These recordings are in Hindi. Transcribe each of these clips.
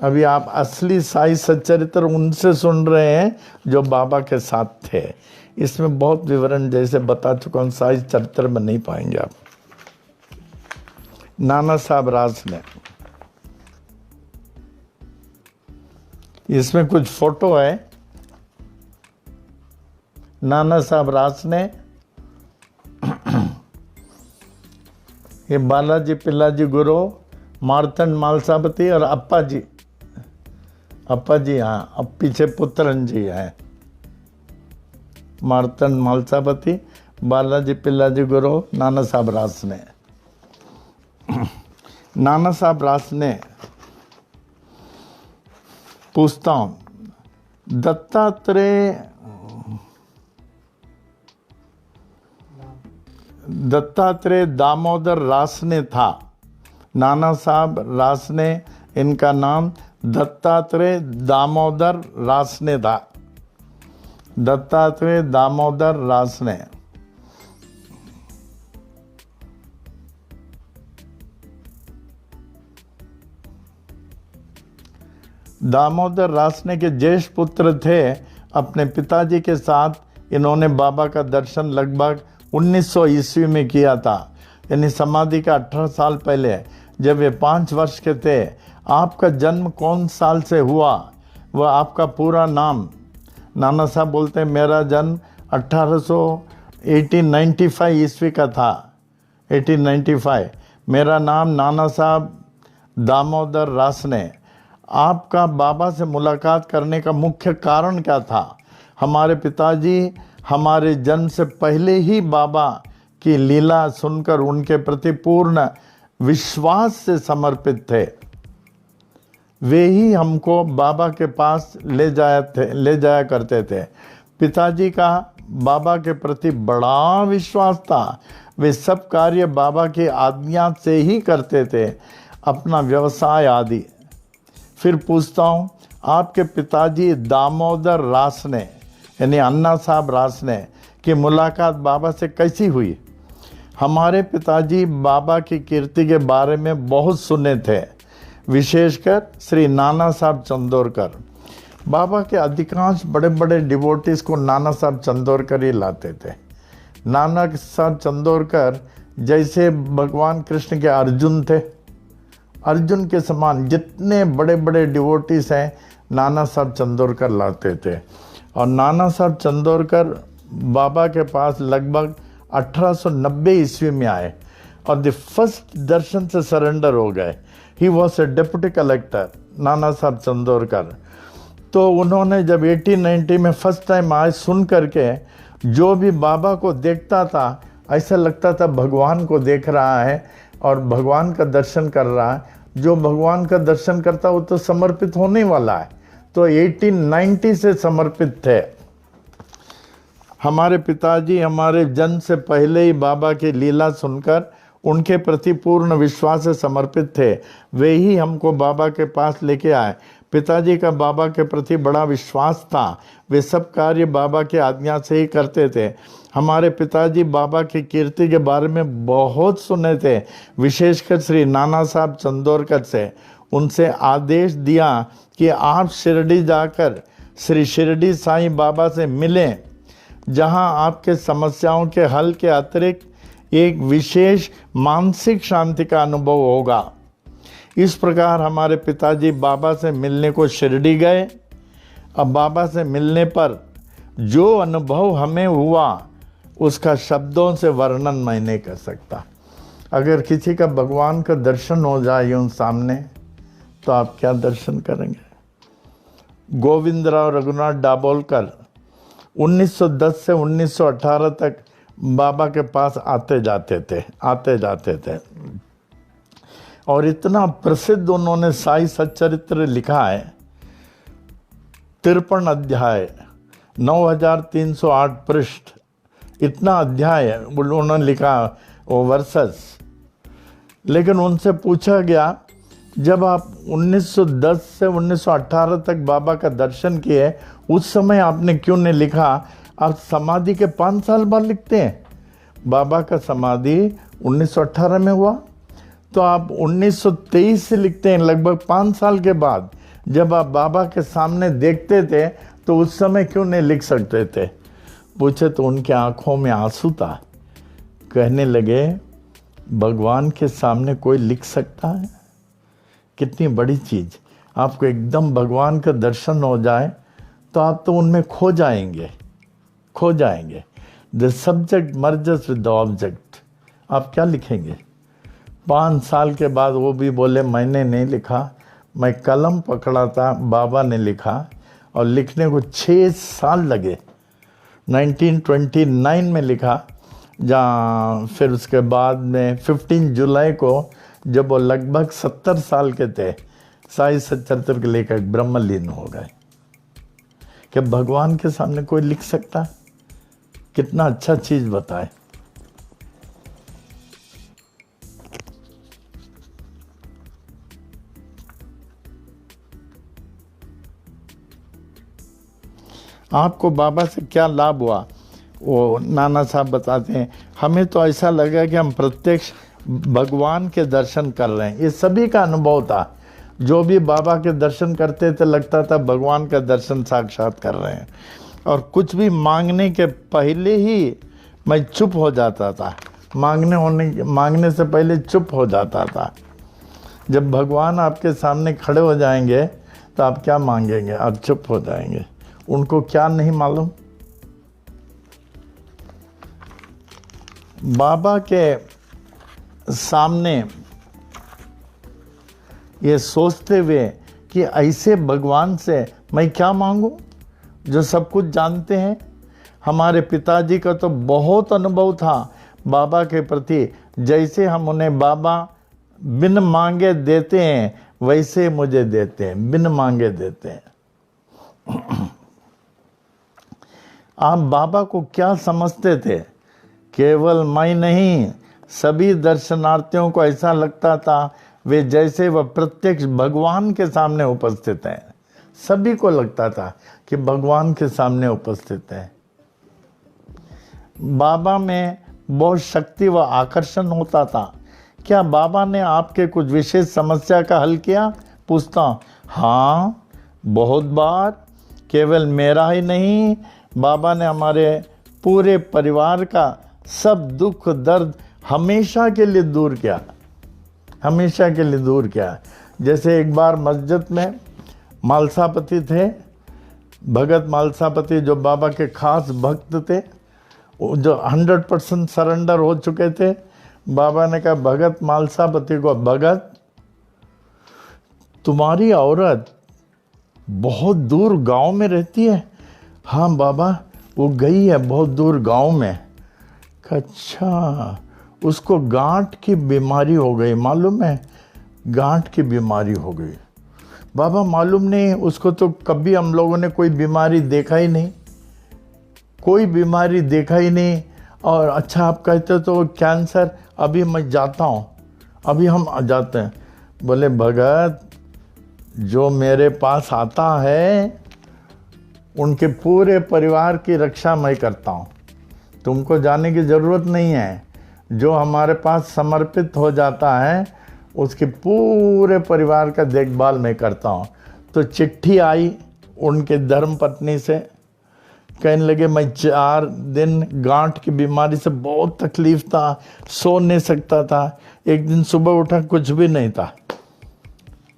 अभी आप असली साई सच्चरित्र उनसे सुन रहे हैं जो बाबा के साथ थे। इसमें बहुत विवरण जैसे बता चुका हूँ, साई चरित्र में नहीं पाएंगे आप। नाना साहब रास ने, इसमें कुछ फोटो है। नाना साहब रास ने, ये बालाजी पिल्लाजी गुरु, मार्तंड मालसापति और अप्पा जी हाँ, अब पीछे पुत्रन जी हैं। मार्तंड मालसापति, बालाजी पिल्लाजी गुरु, नाना साहब रास ने। नाना साहब रास ने, पूछता हूँ, दत्तात्रेय दामोदर रासने था। नाना साहब रासने, इनका नाम दत्तात्रेय दामोदर रासने था। दत्तात्रेय दामोदर रासने। दामोदर रासने के ज्येष्ठ पुत्र थे। अपने पिताजी के साथ इन्होंने बाबा का दर्शन लगभग 1900 ईस्वी में किया था, यानी समाधि का 18 साल पहले, जब वे 5 वर्ष के थे। आपका जन्म कौन साल से हुआ, वह आपका पूरा नाम। नाना साहब बोलते हैं मेरा जन्म 1895 ईस्वी का था, 1895। मेरा नाम नाना साहब दामोदर रासने। आपका बाबा से मुलाकात करने का मुख्य कारण क्या था? हमारे पिताजी हमारे जन्म से पहले ही बाबा की लीला सुनकर उनके प्रति पूर्ण विश्वास से समर्पित थे। वे ही हमको बाबा के पास ले जाया करते थे। पिताजी का बाबा के प्रति बड़ा विश्वास था। वे सब कार्य बाबा की आज्ञा से ही करते थे, अपना व्यवसाय आदि। फिर पूछता हूँ, आपके पिताजी दामोदर रासने यानी अन्ना साहब रासने की मुलाकात बाबा से कैसी हुई? हमारे पिताजी बाबा की कीर्ति के बारे में बहुत सुने थे, विशेषकर श्री नाना साहब चंदोरकर। बाबा के अधिकांश बड़े बड़े डिवोटीज को नाना साहब चंदोरकर ही लाते थे। नाना साहब चंदोरकर जैसे भगवान कृष्ण के अर्जुन थे, अर्जुन के समान जितने बड़े बड़े डिवोटीज हैं नाना साहब चंदोरकर लाते थे। और नाना साहब चंदोरकर बाबा के पास लगभग 1890 ईस्वी में आए और द फर्स्ट दर्शन से सरेंडर हो गए। He was a deputy collector, नाना साहब चंदोरकर। तो उन्होंने जब 1890 में फर्स्ट टाइम आए, सुन करके जो भी बाबा को देखता था ऐसा लगता था भगवान को देख रहा है और भगवान का दर्शन कर रहा है। जो भगवान का दर्शन करता वो तो समर्पित होने वाला है। तो 1890 से समर्पित थे। हमारे पिताजी हमारे जन्म से पहले ही बाबा की लीला सुनकर उनके प्रति पूर्ण विश्वास से समर्पित थे। वे ही हमको बाबा के पास लेके आए। पिताजी का बाबा के प्रति बड़ा विश्वास था। वे सब कार्य बाबा की आज्ञा से ही करते थे। हमारे पिताजी बाबा की कीर्ति के बारे में बहुत सुने थे, विशेषकर श्री नाना साहब चंदोरकर से। उनसे आदेश दिया कि आप शिरडी जाकर श्री शिरडी साईं बाबा से मिलें, जहां आपके समस्याओं के हल के अतिरिक्त एक विशेष मानसिक शांति का अनुभव होगा। इस प्रकार हमारे पिताजी बाबा से मिलने को शिरडी गए। अब बाबा से मिलने पर जो अनुभव हमें हुआ उसका शब्दों से वर्णन मैं नहीं कर सकता। अगर किसी का भगवान का दर्शन हो जाए उन सामने तो आप क्या दर्शन करेंगे? गोविंदराव रघुनाथ दाभोलकर 1910 से 1918 तक बाबा के पास आते जाते थे और इतना प्रसिद्ध उन्होंने साई सच्चरित्र लिखा है। 53 अध्याय, 9308 पृष्ठ, इतना अध्याय उन्होंने लिखा, वो वर्सेस। लेकिन उनसे पूछा गया, जब आप 1910 से 1918 तक बाबा का दर्शन किए, उस समय आपने क्यों नहीं लिखा? आप समाधि के 5 साल बाद लिखते हैं। बाबा का समाधि 1918 में हुआ, तो आप 1923 से लिखते हैं, लगभग 5 साल के बाद। जब आप बाबा के सामने देखते थे तो उस समय क्यों नहीं लिख सकते थे? पूछे तो उनके आंखों में आंसू था। कहने लगे भगवान के सामने कोई लिख सकता है? कितनी बड़ी चीज। आपको एकदम भगवान का दर्शन हो जाए तो आप तो उनमें खो जाएंगे, खो जाएंगे। The subject merges with the object. आप क्या लिखेंगे? 5 साल के बाद वो भी बोले मैंने नहीं लिखा, मैं कलम पकड़ा था, बाबा ने लिखा। और लिखने को 6 साल लगे। 1929 में लिखा, जहाँ फिर उसके बाद में 15 जुलाई को जब वो लगभग 70 साल के थे, साई सचरित्र के लेखक ब्रह्मलीन हो गए। क्या भगवान के सामने कोई लिख सकता? कितना अच्छा चीज बताए। आपको बाबा से क्या लाभ हुआ? वो नाना साहब बताते हैं, हमें तो ऐसा लगा कि हम प्रत्यक्ष भगवान के दर्शन कर रहे हैं। ये सभी का अनुभव था। जो भी बाबा के दर्शन करते थे लगता था भगवान का दर्शन साक्षात कर रहे हैं। और कुछ भी मांगने के पहले ही मैं चुप हो जाता था। मांगने से पहले चुप हो जाता था। जब भगवान आपके सामने खड़े हो जाएंगे तो आप क्या मांगेंगे? आप चुप हो जाएंगे। उनको क्या नहीं मालूम? बाबा के सामने ये सोचते हुए कि ऐसे भगवान से मैं क्या मांगूं जो सब कुछ जानते हैं। हमारे पिताजी का तो बहुत अनुभव था बाबा के प्रति। जैसे हम उन्हें बाबा बिन मांगे देते हैं वैसे मुझे देते हैं, बिन मांगे देते हैं। आप बाबा को क्या समझते थे? केवल मैं नहीं, सभी दर्शनार्थियों को ऐसा लगता था वे जैसे वह प्रत्यक्ष भगवान के सामने उपस्थित हैं। सभी को लगता था कि भगवान के सामने उपस्थित है। बाबा में बहुत शक्ति व आकर्षण होता था। क्या बाबा ने आपके कुछ विशेष समस्या का हल किया? पूछता हूँ। हाँ, बहुत बार। केवल मेरा ही नहीं, बाबा ने हमारे पूरे परिवार का सब दुख दर्द हमेशा के लिए दूर किया, हमेशा के लिए दूर किया। जैसे एक बार मस्जिद में मालसापति थे, भगत मालसापति, जो बाबा के खास भक्त थे, जो 100% सरेंडर हो चुके थे। बाबा ने कहा भगत मालसापति को, भगत तुम्हारी औरत बहुत दूर गांव में रहती है। हाँ बाबा, वो गई है बहुत दूर गांव में। अच्छा, उसको गांठ की बीमारी हो गई, मालूम है? गांठ की बीमारी हो गई। बाबा मालूम नहीं, उसको तो कभी हम लोगों ने कोई बीमारी देखा ही नहीं, कोई बीमारी देखा ही नहीं। और अच्छा आप कहते तो कैंसर, अभी मैं जाता हूँ, अभी हम जाते हैं। बोले भगत, जो मेरे पास आता है उनके पूरे परिवार की रक्षा मैं करता हूँ, तुमको जाने की ज़रूरत नहीं है। जो हमारे पास समर्पित हो जाता है उसके पूरे परिवार का देखभाल मैं करता हूँ। तो चिट्ठी आई उनके धर्म पत्नी से, कहने लगे मैं 4 दिन गांठ की बीमारी से बहुत तकलीफ था, सो नहीं सकता था। एक दिन सुबह उठा, कुछ भी नहीं था।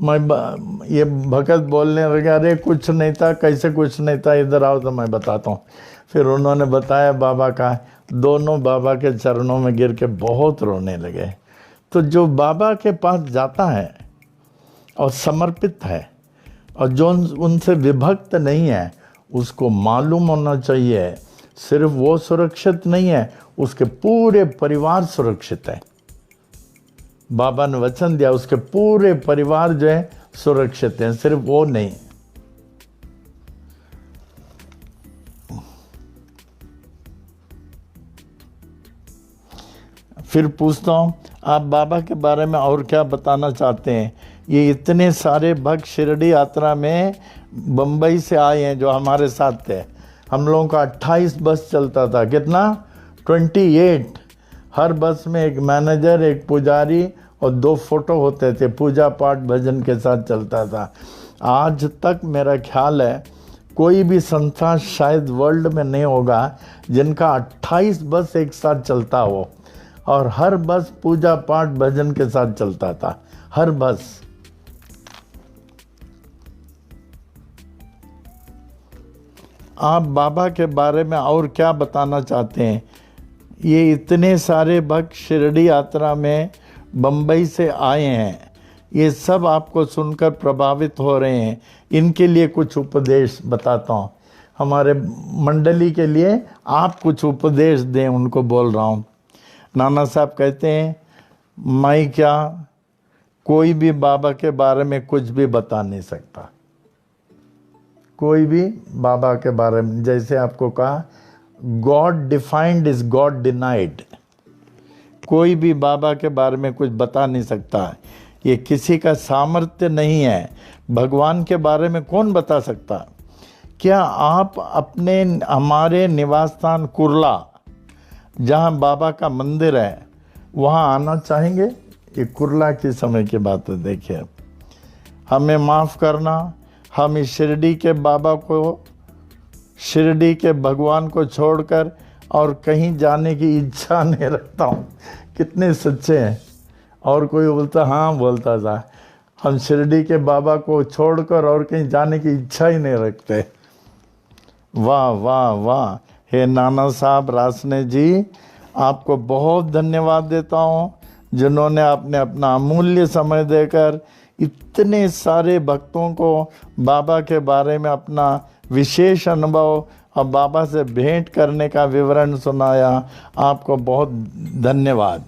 ये भगत बोलने लगे, अरे कुछ नहीं था। कैसे कुछ नहीं था? इधर आओ तो मैं बताता हूँ। फिर उन्होंने बताया बाबा का। दोनों बाबा के चरणों में गिर के बहुत रोने लगे। तो जो बाबा के पास जाता है और समर्पित है और जो उनसे विभक्त नहीं है, उसको मालूम होना चाहिए सिर्फ वो सुरक्षित नहीं है, उसके पूरे परिवार सुरक्षित है। बाबा ने वचन दिया उसके पूरे परिवार जो है सुरक्षित हैं, सिर्फ वो नहीं। फिर पूछता हूँ, आप बाबा के बारे में और क्या बताना चाहते हैं? ये इतने सारे भक्त शिरडी यात्रा में बम्बई से आए हैं जो हमारे साथ थे। हम लोगों का 28 बस चलता था। कितना? 28। हर बस में एक मैनेजर, एक पुजारी और 2 फोटो होते थे। पूजा पाठ भजन के साथ चलता था। आज तक मेरा ख्याल है कोई भी संस्था शायद वर्ल्ड में नहीं होगा जिनका 28 बस एक साथ चलता हो, और हर बस पूजा पाठ भजन के साथ चलता था, हर बस। आप बाबा के बारे में और क्या बताना चाहते हैं? ये इतने सारे भक्त शिरडी यात्रा में बम्बई से आए हैं, ये सब आपको सुनकर प्रभावित हो रहे हैं। इनके लिए कुछ उपदेश बताता हूँ, हमारे मंडली के लिए आप कुछ उपदेश दें, उनको बोल रहा हूँ। नाना साहब कहते हैं, मैं क्या कोई भी बाबा के बारे में कुछ भी बता नहीं सकता, कोई भी बाबा के बारे में। जैसे आपको कहा, God defined is God denied. कोई भी बाबा के बारे में कुछ बता नहीं सकता, ये किसी का सामर्थ्य नहीं है। भगवान के बारे में कौन बता सकता? क्या आप अपने हमारे निवास स्थान कुर्ला, जहाँ बाबा का मंदिर है, वहाँ आना चाहेंगे? ये कुर्ला की समय की बात है। देखिए, हमें माफ़ करना, हम इस शिरडी के बाबा को, शिरडी के भगवान को छोड़कर और कहीं जाने की इच्छा नहीं रखता हूँ। कितने सच्चे हैं। और कोई बोलता, हाँ बोलता था, हम शिरडी के बाबा को छोड़कर और कहीं जाने की इच्छा ही नहीं रखते। वाह वाह वाह। हे नाना साहब रासने जी, आपको बहुत धन्यवाद देता हूँ, जिन्होंने आपने अपना अमूल्य समय देकर इतने सारे भक्तों को बाबा के बारे में अपना विशेष अनुभव और बाबा से भेंट करने का विवरण सुनाया। आपको बहुत धन्यवाद।